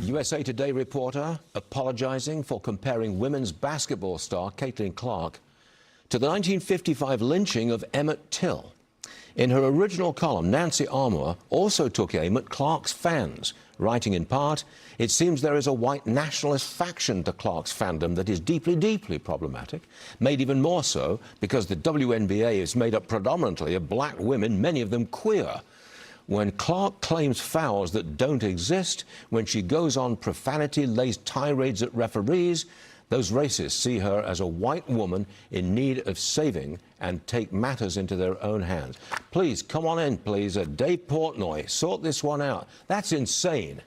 USA Today reporter apologizing for comparing women's basketball star Caitlin Clark to the 1955 lynching of Emmett Till. In her original column, Nancy Armour also took aim at Clark's fans, writing in part, "It seems there is a white nationalist faction to Clark's fandom that is deeply, deeply problematic, made even more so because the WNBA is made up predominantly of black women, many of them queer. When Clark claims fouls that don't exist, when she goes on profanity-laced tirades at referees, those racists see her as a white woman in need of saving and take matters into their own hands." Please, come on in, please. Dave Portnoy, sort this one out. That's insane.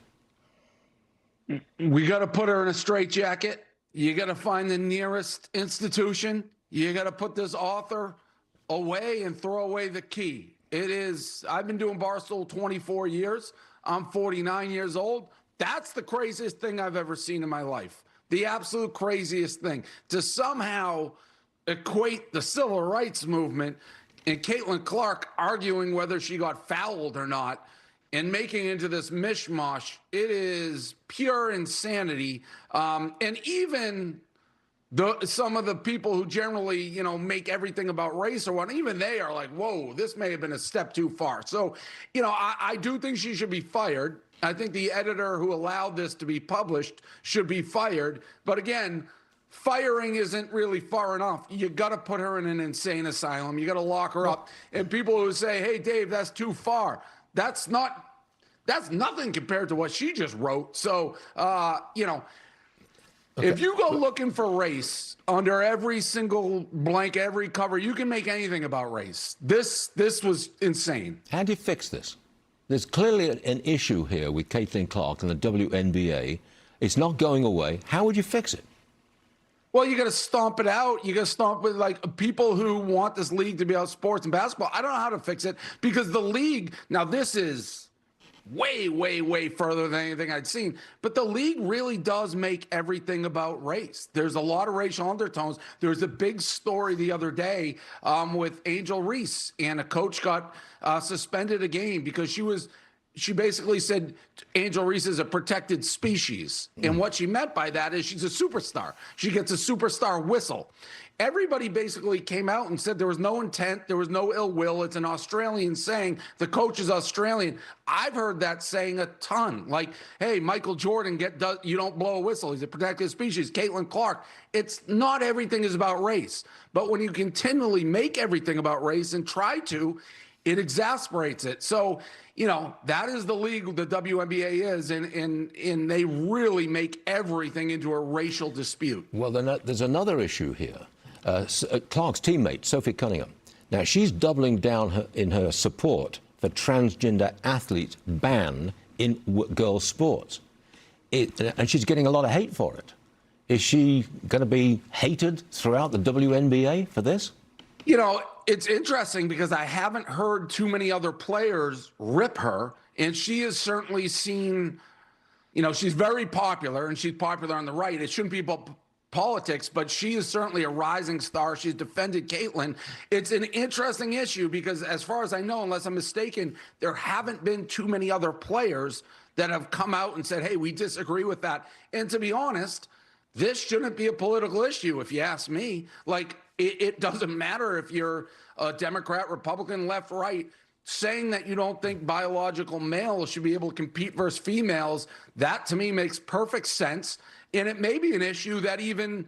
We got to put her in a straitjacket. You got to find the nearest institution. You got to put this author away and throw away the key. It is, I've been doing Barstool 24 years. I'm 49 years old. That's the craziest thing I've ever seen in my life. The absolute craziest thing. To somehow equate the civil rights movement and Caitlin Clark arguing whether she got fouled or not and making into this mishmash, it is pure insanity. And even some of the people who generally, you know, make everything about race or what, even they are like, whoa, this may have been a step too far. So, you know, I do think she should be fired. I think the editor who allowed this to be published should be fired. But again, firing isn't really far enough. You got to put her in an insane asylum. You got to lock her up. And people who say, hey, Dave, that's too far. That's nothing compared to what she just wrote. So, you know, okay. If you go looking for race under every single blank, every cover, you can make anything about race. This was insane. How do you fix this? There's clearly an issue here with Caitlin Clark and the WNBA. It's not going away. How would you fix it? Well, you got to stomp it out. You got to stomp with like people who want this league to be about sports and basketball. I don't know how to fix it because the league, now this is way, way, way further than anything I'd seen. But the league really does make everything about race. There's a lot of racial undertones. There was a big story the other day with Angel Reese, and a coach got suspended a game because she basically said Angel Reese is a protected species. And what she meant by that is she's a superstar. She gets a superstar whistle. Everybody basically came out and said there was no intent, there was no ill will. It's an Australian saying. The coach is Australian. I've heard that saying a ton. Like, hey, Michael Jordan, you don't blow a whistle. He's a protected species. Caitlin Clark. It's not everything is about race. But when you continually make everything about race and try to, it exasperates it. So, you know, that is the league the WNBA is, and they really make everything into a racial dispute. Well, then there's another issue here. Clark's teammate, Sophie Cunningham. Now, she's doubling down in her support for transgender athletes' ban in girls' sports. And she's getting a lot of hate for it. Is she going to be hated throughout the WNBA for this? You know, it's interesting because I haven't heard too many other players rip her, and she is certainly seen, you know, she's very popular, and she's popular on the right. It shouldn't be about politics, but she is certainly a rising star. She's defended Caitlin. It's an interesting issue because as far as I know, unless I'm mistaken, there haven't been too many other players that have come out and said, hey, we disagree with that. And to be honest, this shouldn't be a political issue, if you ask me. Like, it doesn't matter if you're a Democrat, Republican, left, right. Saying that you don't think biological males should be able to compete versus females, that to me makes perfect sense. And it may be an issue that even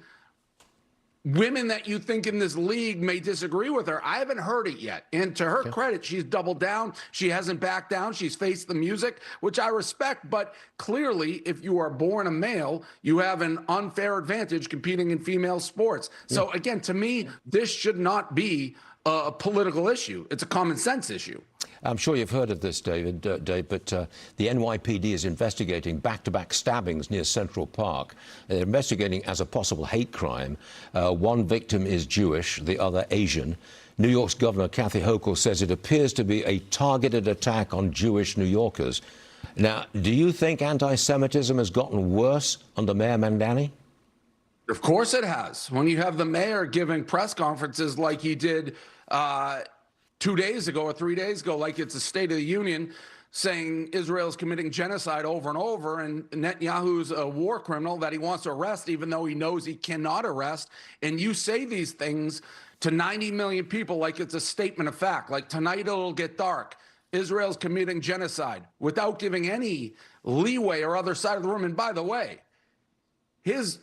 women that you think in this league may disagree with her. I haven't heard it yet. And to her credit, she's doubled down. She hasn't backed down. She's faced the music, which I respect. But clearly, if you are born a male, you have an unfair advantage competing in female sports. So again, to me, this should not be a political issue. It's a common sense issue. I'm sure you've heard of this, Dave, but the NYPD is investigating back-to-back stabbings near Central Park. They're investigating as a possible hate crime. One victim is Jewish, the other Asian. New York's Governor Kathy Hochul says it appears to be a targeted attack on Jewish New Yorkers. Now, do you think anti-Semitism has gotten worse under Mayor Mamdani? Of course it has. When you have the mayor giving press conferences like he did 2 days ago or 3 days ago, like it's a State of the Union, saying Israel's committing genocide over and over, and Netanyahu's a war criminal that he wants to arrest, even though he knows he cannot arrest. And you say these things to 90 million people like it's a statement of fact, like tonight it'll get dark. Israel's committing genocide without giving any leeway or other side of the room. And by the way, his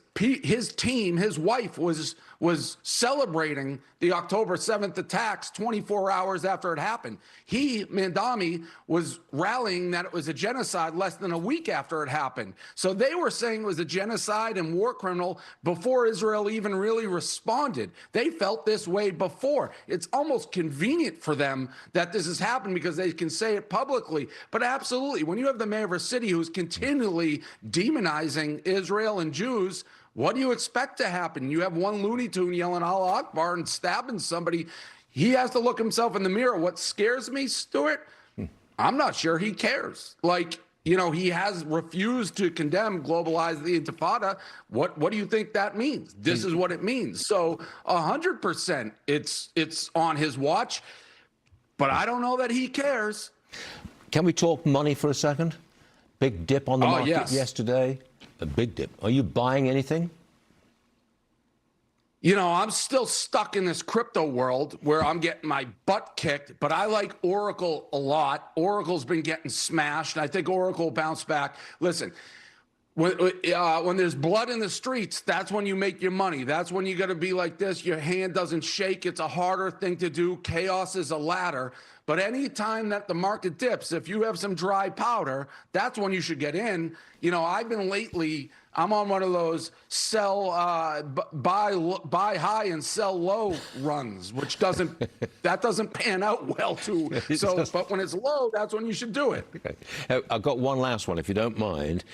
team, his wife was celebrating the October 7th attacks 24 hours after it happened. Mamdani, was rallying that it was a genocide less than a week after it happened. So they were saying it was a genocide and war criminal before Israel even really responded. They felt this way before. It's almost convenient for them that this has happened because they can say it publicly. But absolutely, when you have the mayor of a city who's continually demonizing Israel and Jews, what do you expect to happen? You have one Looney Tune yelling Allah Akbar and stabbing somebody. He has to look himself in the mirror. What scares me, Stuart, I'm not sure he cares. Like, you know, he has refused to condemn globalize the Intifada. What do you think that means? This is what it means. So 100% it's on his watch, but I don't know that he cares. Can we talk money for a second? Big dip on the market yesterday. A big dip. Are you buying anything? You know, I'm still stuck in this crypto world where I'm getting my butt kicked, but I like Oracle a lot. Oracle's been getting smashed, and I think Oracle will bounce back. Listen, when there's blood in the streets, that's when you make your money. That's when you got to be like this. Your hand doesn't shake. It's a harder thing to do. Chaos is a ladder. But any time that the market dips, if you have some dry powder, that's when you should get in. You know, I've been lately, I'm on one of those buy high and sell low runs, which doesn't pan out well too. So, but when it's low, that's when you should do it. Okay. I've got one last one, if you don't mind.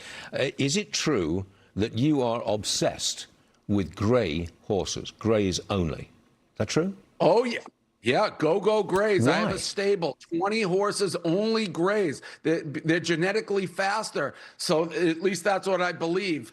Is it true that you are obsessed with grey horses, greys only? Is that true? Oh, yeah. Yeah, go grays. Why? I have a stable, 20 horses, only grays. They're genetically faster. So at least that's what I believe.